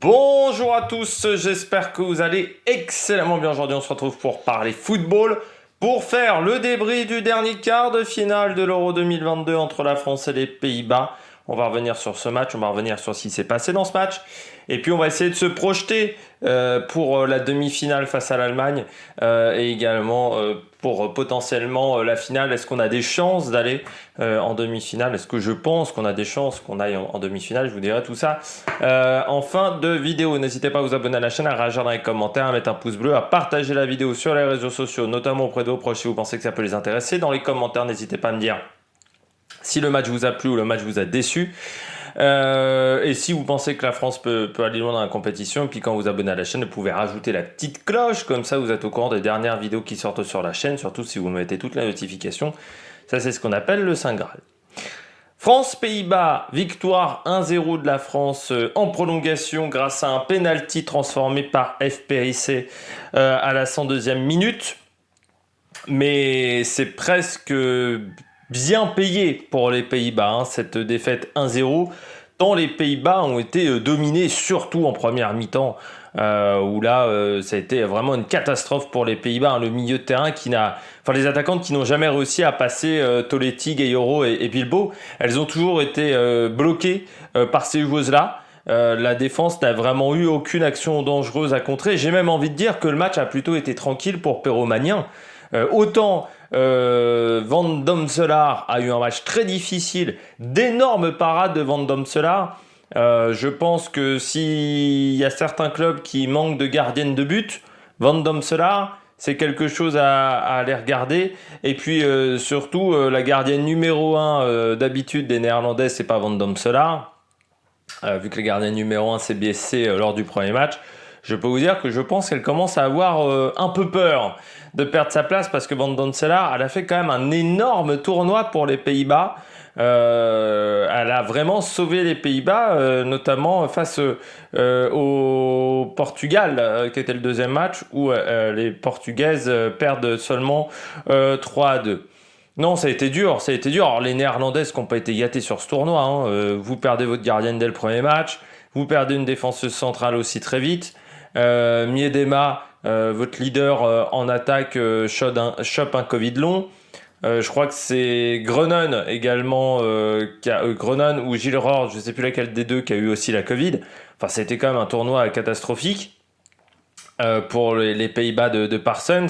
Bonjour à tous, j'espère que vous allez excellemment bien. Aujourd'hui, on se retrouve pour parler football, pour faire le débrief du dernier quart de finale de l'Euro 2022 entre la France et les Pays-Bas. On va revenir sur ce match, on va revenir sur ce qui s'est passé dans ce match. Et puis on va essayer de se projeter pour la demi-finale face à l'Allemagne et également pour potentiellement la finale. Est-ce qu'on a des chances d'aller en demi-finale? Est-ce que je pense qu'on a des chances qu'on aille en demi-finale? Je vous dirai tout ça en fin de vidéo. N'hésitez pas à vous abonner à la chaîne, à réagir dans les commentaires, à mettre un pouce bleu, à partager la vidéo sur les réseaux sociaux, notamment auprès de vos proches si vous pensez que ça peut les intéresser. Dans les commentaires, n'hésitez pas à me dire si le match vous a plu ou le match vous a déçu. Et si vous pensez que la France peut aller loin dans la compétition, et puis quand vous abonnez à la chaîne, vous pouvez rajouter la petite cloche, comme ça vous êtes au courant des dernières vidéos qui sortent sur la chaîne, surtout si vous mettez toutes les notifications. Ça, c'est ce qu'on appelle le Saint Graal. France-Pays-Bas, victoire 1-0 de la France en prolongation grâce à un penalty transformé par FPIC à la 102e minute. Mais c'est presque bien payé pour les Pays-Bas, cette défaite 1-0, tant les Pays-Bas ont été dominés, surtout en première mi-temps, où là, ça a été vraiment une catastrophe pour les Pays-Bas. Le milieu de terrain les attaquantes qui n'ont jamais réussi à passer Toletti, Gayoro et Bilbao, elles ont toujours été bloquées par ces joueuses-là. La défense n'a vraiment eu aucune action dangereuse à contrer. J'ai même envie de dire que le match a plutôt été tranquille pour Perromagnin. Autant Van Domselaar a eu un match très difficile, d'énormes parades de Van Domselaar. Je pense que s'il y a certains clubs qui manquent de gardienne de but, Van Domselaar, c'est quelque chose à aller regarder. Et puis surtout, la gardienne numéro 1 d'habitude des Néerlandais, c'est pas Van Domselaar. Vu que la gardienne numéro 1 s'est blessée lors du premier match, je peux vous dire que je pense qu'elle commence à avoir un peu peur de perdre sa place parce que Van Domselaar, elle a fait quand même un énorme tournoi pour les Pays-Bas. Elle a vraiment sauvé les Pays-Bas, notamment face au Portugal, qui était le deuxième match, où les Portugaises perdent seulement 3-2. Non, ça a été dur, ça a été dur. Alors, les Néerlandaises qui n'ont pas été gâtées sur ce tournoi, vous perdez votre gardienne dès le premier match, vous perdez une défenseuse centrale aussi très vite. Miedema, votre leader en attaque, chope un Covid long. Je crois que c'est Grenon également, Grenon ou Gilles Rohr, je ne sais plus laquelle des deux, qui a eu aussi la Covid. Enfin, c'était quand même un tournoi catastrophique pour les Pays-Bas de Parsons.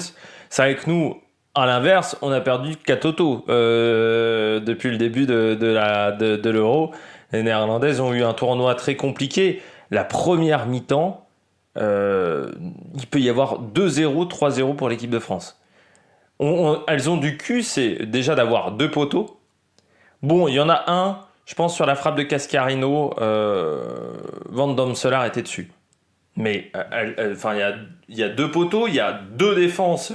C'est vrai que nous, à l'inverse, on a perdu Katoto depuis le début de l'Euro. Les Néerlandaises ont eu un tournoi très compliqué. La première mi-temps, il peut y avoir 2-0, 3-0 pour l'équipe de France. Elles ont du cul, c'est déjà d'avoir deux poteaux. Bon, il y en a un, je pense sur la frappe de Cascarino, Van Domselaar était dessus. Mais il y a deux poteaux, il y a deux défenses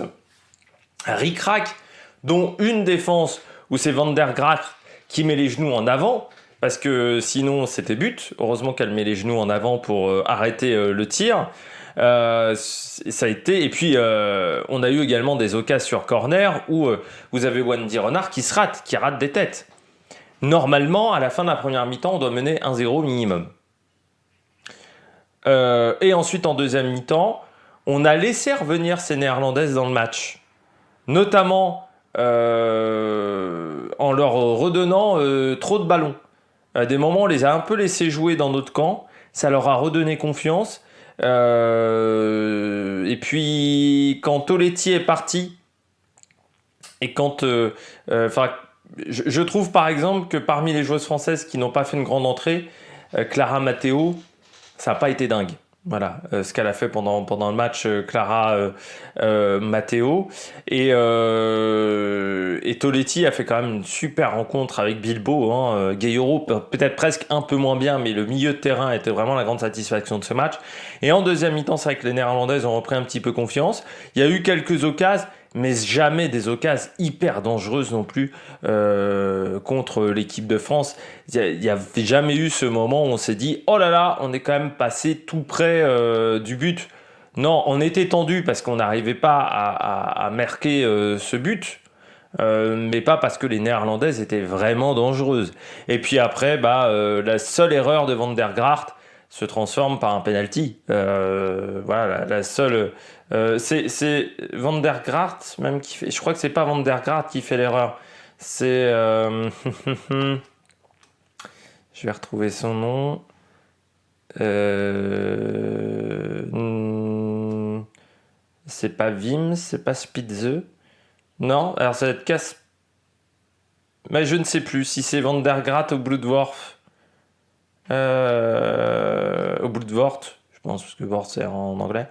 ric-rac, dont une défense où c'est Van der Gracht qui met les genoux en avant, parce que sinon c'était but. Heureusement qu'elle met les genoux en avant pour arrêter le tir. Ça a été, et puis on a eu également des occasions sur corner où vous avez Wendy Renard qui rate des têtes. Normalement, à la fin de la première mi-temps, on doit mener 1-0 minimum. Et ensuite, en deuxième mi-temps, on a laissé revenir ces Néerlandaises dans le match, notamment en leur redonnant trop de ballons. À des moments, on les a un peu laissés jouer dans notre camp, ça leur a redonné confiance. Et puis quand Toletti est parti et quand je trouve par exemple que parmi les joueuses françaises qui n'ont pas fait une grande entrée, Clara Matteo, ça n'a pas été dingue. Voilà ce qu'elle a fait pendant le match, Clara Matteo. Et Toletti a fait quand même une super rencontre avec Bilbao. Gayoro peut-être presque un peu moins bien, mais le milieu de terrain était vraiment la grande satisfaction de ce match. Et en deuxième mi-temps, c'est vrai que les Néerlandaises ont repris un petit peu confiance. Il y a eu quelques occasions, mais jamais des occasions hyper dangereuses non plus contre l'équipe de France. Il n'y a jamais eu ce moment où on s'est dit « Oh là là, on est quand même passé tout près du but ». Non, on était tendu parce qu'on n'arrivait pas à marquer ce but, mais pas parce que les Néerlandaises étaient vraiment dangereuses. Et puis après, la seule erreur de Van der Gracht, se transforme par un penalty. Voilà, la seule. C'est Van der Graart même qui fait. Je crois que c'est pas Van der Graart qui fait l'erreur. C'est. Je vais retrouver son nom. C'est pas Wim, c'est pas Spitze. Non, alors ça va être mais je ne sais plus si c'est Van der Graat au Bloedworth. Au Bloedworth, je pense, parce que Worth c'est en anglais,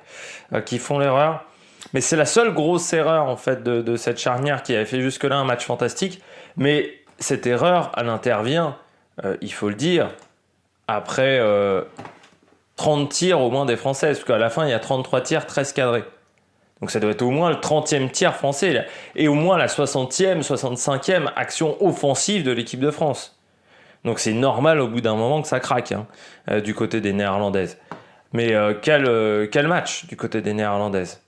qui font l'erreur. Mais c'est la seule grosse erreur en fait de cette charnière qui avait fait jusque-là un match fantastique. Mais cette erreur, elle intervient, il faut le dire, après 30 tirs au moins des Français. Parce qu'à la fin, il y a 33 tirs, 13 cadrés. Donc ça doit être au moins le 30e tir français et au moins la 60e, 65e action offensive de l'équipe de France. Donc c'est normal au bout d'un moment que ça craque du côté des Néerlandaises. Mais quel match du côté des Néerlandaises.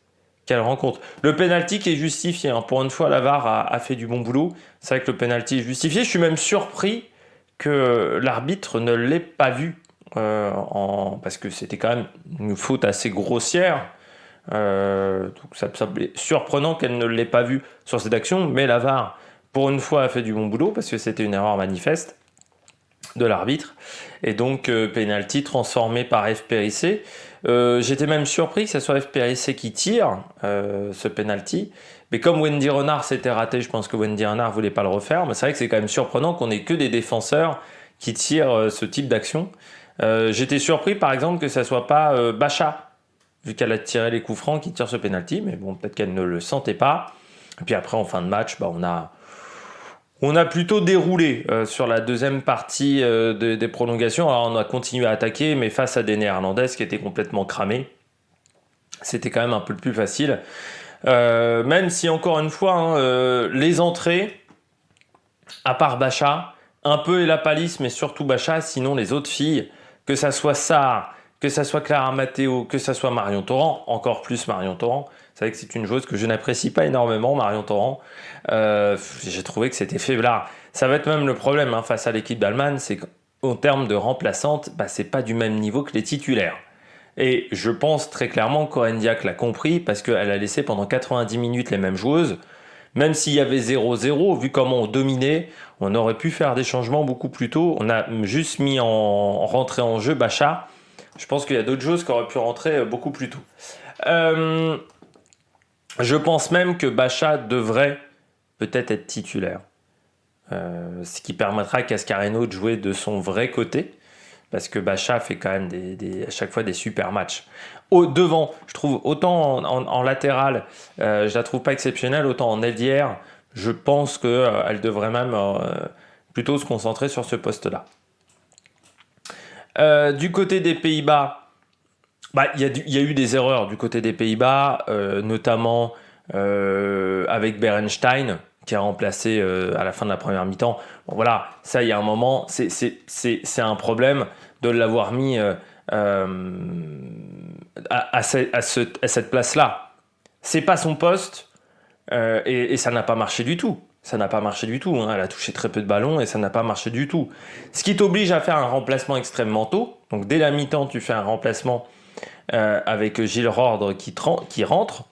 Quelle rencontre. Le penalty qui est justifié. Pour une fois, la VAR a fait du bon boulot. C'est vrai que le penalty est justifié. Je suis même surpris que l'arbitre ne l'ait pas vu. Parce que c'était quand même une faute assez grossière. Donc ça semblait surprenant qu'elle ne l'ait pas vu sur cette action, mais la VAR pour une fois a fait du bon boulot parce que c'était une erreur manifeste de l'arbitre et donc penalty transformé par F. Périssé. J'étais même surpris que ce soit F. Périssé qui tire ce penalty, mais comme Wendy Renard s'était raté, je pense que Wendy Renard voulait pas le refaire, mais c'est vrai que c'est quand même surprenant qu'on ait que des défenseurs qui tirent ce type d'action. J'étais surpris par exemple que ça soit pas Bacha, vu qu'elle a tiré les coups francs, qui tire ce penalty, mais bon, peut-être qu'elle ne le sentait pas. Et puis après, en fin de match, on a plutôt déroulé sur la deuxième partie des prolongations. Alors on a continué à attaquer, mais face à des Néerlandaises qui étaient complètement cramées, c'était quand même un peu plus facile. Même si, encore une fois, les entrées, à part Bacha, un peu Ella Palis, mais surtout Bacha, sinon les autres filles, que ça soit Sarr, que ça soit Clara Matteo, que ça soit Marion Torrent, encore plus Marion Torrent. C'est vrai que c'est une joueuse que je n'apprécie pas énormément, Marion Torrent. J'ai trouvé que c'était faiblard. Ça va être même le problème face à l'équipe d'Allemagne, c'est qu'en termes de remplaçantes, c'est pas du même niveau que les titulaires. Et je pense très clairement qu'Corinne Diacre l'a compris parce qu'elle a laissé pendant 90 minutes les mêmes joueuses. Même s'il y avait 0-0, vu comment on dominait, on aurait pu faire des changements beaucoup plus tôt. On a juste mis en rentrée en jeu Bacha. Je pense qu'il y a d'autres choses qui auraient pu rentrer beaucoup plus tôt. Je pense même que Bacha devrait peut-être être titulaire. Ce qui permettra à Cascareno de jouer de son vrai côté. Parce que Bacha fait quand même à chaque fois des super matchs. Devant, je trouve, autant en latéral, je la trouve pas exceptionnelle, autant en ailière, je pense qu'elle devrait même plutôt se concentrer sur ce poste-là. Du côté des Pays-Bas, il y a eu des erreurs du côté des Pays-Bas, notamment avec Berenstein, qui a remplacé à la fin de la première mi-temps. Bon, voilà, ça, il y a un moment, c'est un problème de l'avoir mis à cette place-là. C'est pas son poste, et ça n'a pas marché du tout. Ça n'a pas marché du tout. Elle a touché très peu de ballons et ça n'a pas marché du tout. Ce qui t'oblige à faire un remplacement extrêmement tôt. Donc dès la mi-temps, tu fais un remplacement avec Gilles Rordre qui rentre.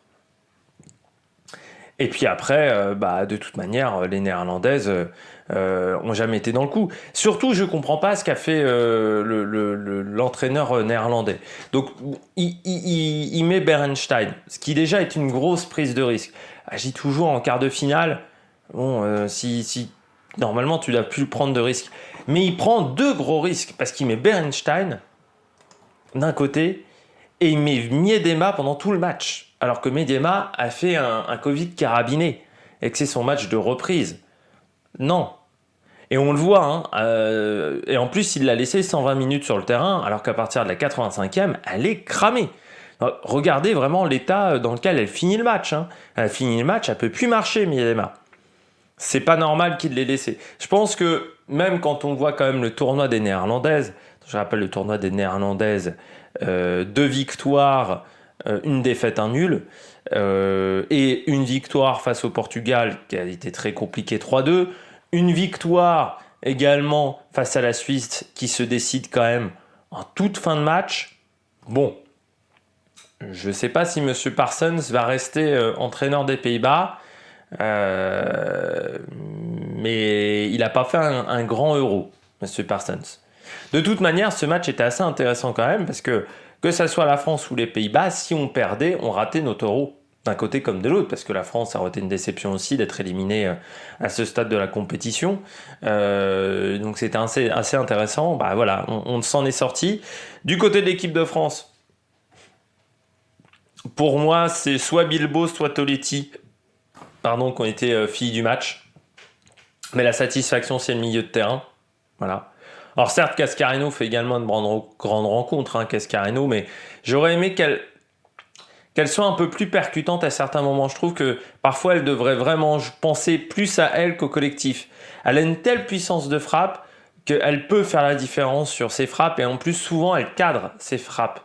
Et puis après, de toute manière, les Néerlandaises ont jamais été dans le coup. Surtout, je comprends pas ce qu'a fait l'entraîneur néerlandais. Donc, il met Berenstein, ce qui déjà est une grosse prise de risque. Agit toujours en quart de finale. Bon, si normalement tu n'as plus prendre de risques, mais il prend 2 gros risques parce qu'il met Berenstein d'un côté et il met Miedema pendant tout le match, alors que Miedema a fait un Covid carabiné et que c'est son match de reprise. Non. Et on le voit, et en plus il l'a laissé 120 minutes sur le terrain, alors qu'à partir de la 85e, elle est cramée. Regardez vraiment l'état dans lequel elle finit le match. Elle finit le match, elle peut plus marcher, Miedema. C'est pas normal qu'il l'ait laissé. Je pense que même quand on voit quand même le tournoi des Néerlandaises, je rappelle le tournoi des Néerlandaises, 2 victoires, une défaite, un nul, et une victoire face au Portugal qui a été très compliquée, 3-2, une victoire également face à la Suisse qui se décide quand même en toute fin de match, bon, je ne sais pas si M. Parsons va rester entraîneur des Pays-Bas, mais il n'a pas fait un grand Euro, M. Parsons. De toute manière, ce match était assez intéressant quand même, parce que ça soit la France ou les Pays-Bas, si on perdait, on ratait notre Euro, d'un côté comme de l'autre, parce que la France a été une déception aussi d'être éliminée à ce stade de la compétition. Donc c'était assez intéressant. Bah voilà, on s'en est sorti. Du côté de l'équipe de France, pour moi, c'est soit Bilbao, soit Toletti, qui ont été filles du match. Mais la satisfaction, c'est le milieu de terrain. Voilà. Alors certes, Cascarino fait également une grande rencontre, Cascarino, mais j'aurais aimé qu'elle soit un peu plus percutante à certains moments. Je trouve que parfois, elle devrait vraiment penser plus à elle qu'au collectif. Elle a une telle puissance de frappe qu'elle peut faire la différence sur ses frappes, et en plus, souvent, elle cadre ses frappes,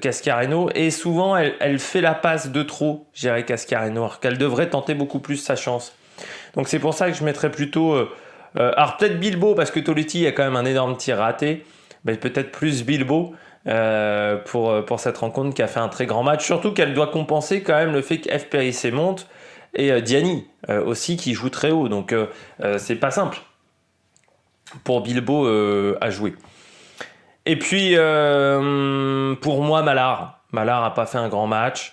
Cascarino, et souvent, elle fait la passe de trop, je dirais, Cascarino, alors qu'elle devrait tenter beaucoup plus sa chance. Donc c'est pour ça que je mettrais plutôt... alors peut-être Bilbao, parce que Toletti a quand même un énorme tir raté, mais peut-être plus Bilbao pour cette rencontre qui a fait un très grand match. Surtout qu'elle doit compenser quand même le fait que FPRC monte et Diani aussi qui joue très haut. Donc c'est pas simple pour Bilbao à jouer. Et puis pour moi, Mallard n'a pas fait un grand match.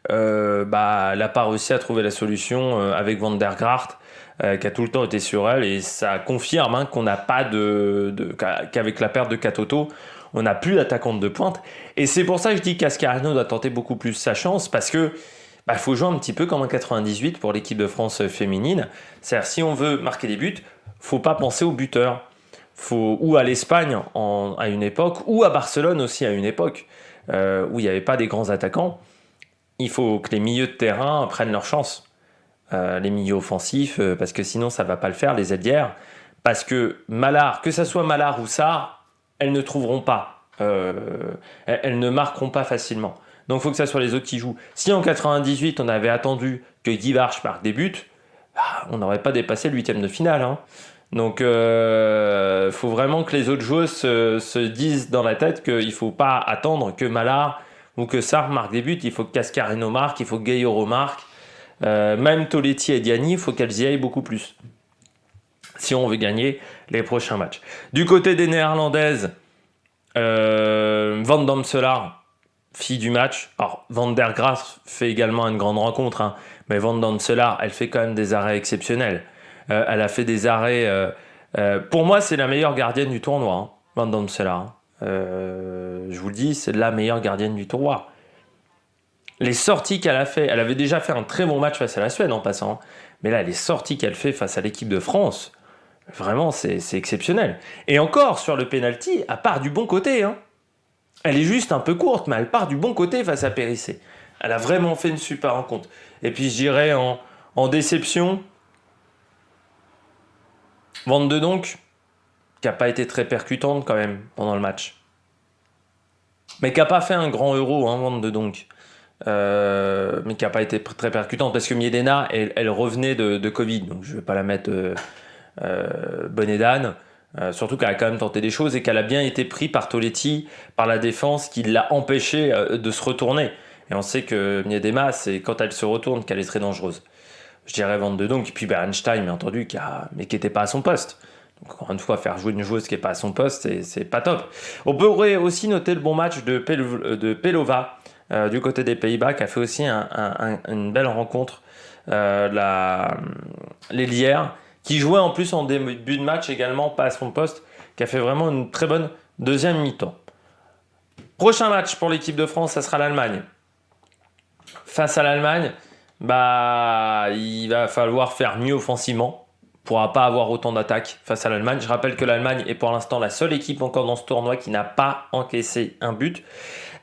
Elle n'a pas réussi à trouver la solution avec Van der Gracht. Qui a tout le temps été sur elle, et ça confirme qu'on n'a pas qu'avec la perte de Katoto, on n'a plus d'attaquante de pointe. Et c'est pour ça que je dis qu'Ascarino doit tenter beaucoup plus sa chance, parce que faut jouer un petit peu comme en 98 pour l'équipe de France féminine. C'est-à-dire, si on veut marquer des buts, faut pas penser aux buteurs. Ou à l'Espagne à une époque, ou à Barcelone aussi à une époque, où il n'y avait pas des grands attaquants. Il faut que les milieux de terrain prennent leur chance. Les milieux offensifs, parce que sinon ça va pas le faire, les ailières, parce que Mallard, que ça soit Mallard ou Sarr, elles ne trouveront pas, elles ne marqueront pas facilement. Donc il faut que ça soit les autres qui jouent. Si en 98 on avait attendu que Guy Varche marque des buts, on n'aurait pas dépassé le 8e de finale. Donc faut vraiment que les autres joueuses se disent dans la tête qu'il ne faut pas attendre que Mallard ou que Sarr marque des buts, il faut que Cascarino marque, il faut que Gayoro marque. Même Toletti et Diani, il faut qu'elles y aillent beaucoup plus si on veut gagner les prochains matchs. Du côté des Néerlandaises, Van Damselaar, fille du match. Alors Van der Graaf fait également une grande rencontre, mais Van Damselaar, elle fait quand même des arrêts exceptionnels. Elle a fait des arrêts... pour moi, c'est la meilleure gardienne du tournoi, Van Damselaar. Je vous le dis, c'est la meilleure gardienne du tournoi. Les sorties qu'elle a fait, elle avait déjà fait un très bon match face à la Suède en passant, mais là, les sorties qu'elle fait face à l'équipe de France, vraiment, c'est exceptionnel. Et encore, sur le penalty, elle part du bon côté. Elle est juste un peu courte, mais elle part du bon côté face à Périssé. Elle a vraiment fait une super rencontre. Et puis, je dirais, en déception, Van de Donk, qui n'a pas été très percutante quand même pendant le match. Mais qui n'a pas fait un grand Euro, Van de Donk. Mais qui n'a pas été très percutante, parce que Miedena, elle revenait de Covid, donc je ne vais pas la mettre bonnet d'âne, surtout qu'elle a quand même tenté des choses et qu'elle a bien été prise par Toletti, par la défense, qui l'a empêché de se retourner. Et on sait que Miedema, c'est quand elle se retourne qu'elle est très dangereuse. Je dirais Van de Donk, et puis Einstein, bien entendu, mais qui n'était pas à son poste. Donc, encore une fois, faire jouer une joueuse qui n'est pas à son poste, c'est pas top. On pourrait aussi noter le bon match de Pelova, du côté des Pays-Bas, qui a fait aussi une belle rencontre, l'ailière, qui jouait en plus en début de match également, pas à son poste, qui a fait vraiment une très bonne deuxième mi-temps. Prochain match pour l'équipe de France, ça sera l'Allemagne. Face à l'Allemagne, il va falloir faire mieux offensivement. On ne pourra pas avoir autant d'attaques face à l'Allemagne. Je rappelle que l'Allemagne est pour l'instant la seule équipe encore dans ce tournoi qui n'a pas encaissé un but.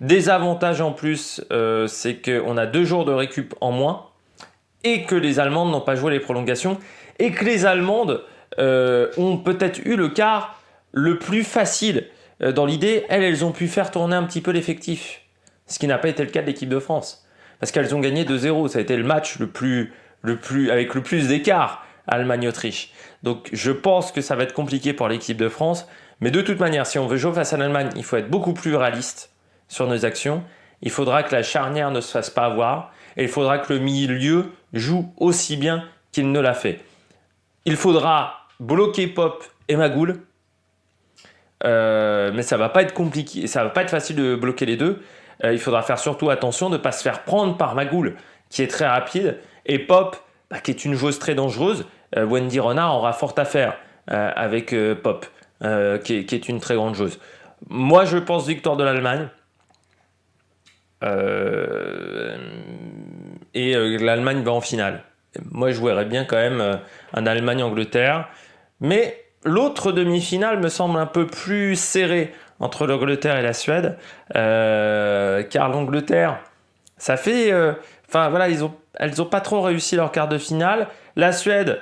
Des avantages en plus, c'est qu'on a 2 jours de récup en moins et que les Allemandes n'ont pas joué les prolongations et que les Allemandes ont peut-être eu le quart le plus facile. Dans l'idée, elles ont pu faire tourner un petit peu l'effectif, ce qui n'a pas été le cas de l'équipe de France. Parce qu'elles ont gagné 2-0, ça a été le match avec le plus d'écart, Allemagne-Autriche. Donc je pense que ça va être compliqué pour l'équipe de France, Mais de toute manière, si on veut jouer face à l'Allemagne, il faut être beaucoup plus réaliste sur nos actions. Il faudra que la charnière ne se fasse pas avoir et il faudra que le milieu joue aussi bien qu'il ne l'a fait. Il faudra bloquer Pop et Magoul, mais ça va pas être compliqué, ça va pas être facile de bloquer les deux. Il faudra faire surtout attention de ne pas se faire prendre par Magoul, qui est très rapide, et Pop, qui est une joueuse très dangereuse. Wendy Renard aura fort à faire avec Pop, qui est une très grande joueuse. Moi, je pense victoire de l'Allemagne. Et l'Allemagne va en finale. Moi, je verrais bien quand même un Allemagne-Angleterre. Mais l'autre demi-finale me semble un peu plus serrée entre l'Angleterre et la Suède. Car l'Angleterre, ça fait... Enfin, voilà, elles ont pas trop réussi leur quart de finale. La Suède,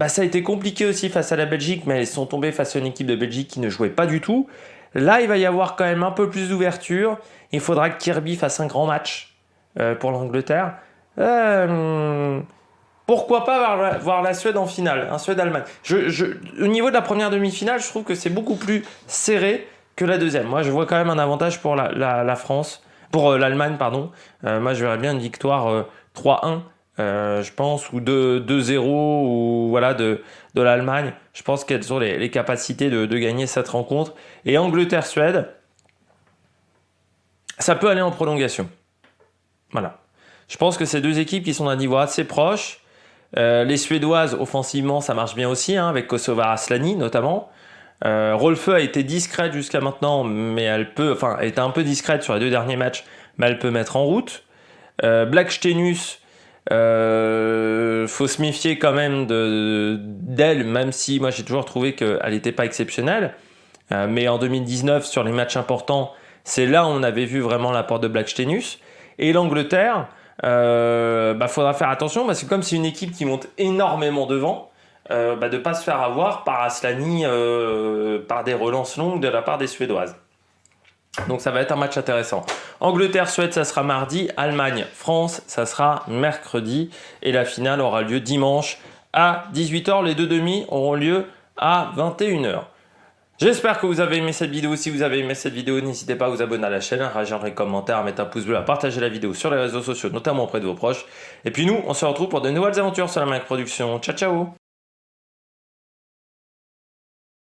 ça a été compliqué aussi face à la Belgique, mais elles sont tombées face à une équipe de Belgique qui ne jouait pas du tout. Là, il va y avoir quand même un peu plus d'ouverture. Il faudra que Kirby fasse un grand match pour l'Angleterre. Pourquoi pas voir la Suède en finale, un Suède-Allemagne. Au niveau de la première demi-finale, je trouve que c'est beaucoup plus serré que la deuxième. Moi, je vois quand même un avantage pour la France, pour l'Allemagne, pardon. Moi, je verrais bien une victoire 3-1, je pense, ou 2-0, ou voilà, de l'Allemagne. Je pense qu'elles ont les capacités de gagner cette rencontre. Et Angleterre-Suède, ça peut aller en prolongation. Voilà. Je pense que c'est deux équipes qui sont d'un niveau assez proche. Les Suédoises, offensivement, ça marche bien aussi, avec Kosova Asllani notamment. Rolfö a été discrète jusqu'à maintenant, mais elle était un peu discrète sur les 2 derniers matchs, mais elle peut mettre en route. Blackstenius, faut se méfier quand même d'elle, même si moi j'ai toujours trouvé qu'elle n'était pas exceptionnelle. Mais en 2019, sur les matchs importants, c'est là où on avait vu vraiment l'apport de Blackstenius. Et l'Angleterre, faudra faire attention parce que comme c'est une équipe qui monte énormément devant, de ne pas se faire avoir par Asllani, par des relances longues de la part des Suédoises. Donc ça va être un match intéressant. Angleterre-Suède, ça sera mardi. Allemagne-France, ça sera mercredi. Et la finale aura lieu dimanche à 18h. Les 2 demi auront lieu à 21h. J'espère que vous avez aimé cette vidéo. Si vous avez aimé cette vidéo, n'hésitez pas à vous abonner à la chaîne, à réagir dans les commentaires, à mettre un pouce bleu, à partager la vidéo sur les réseaux sociaux, notamment auprès de vos proches. Et puis nous, on se retrouve pour de nouvelles aventures sur la Mac Production. Ciao, ciao!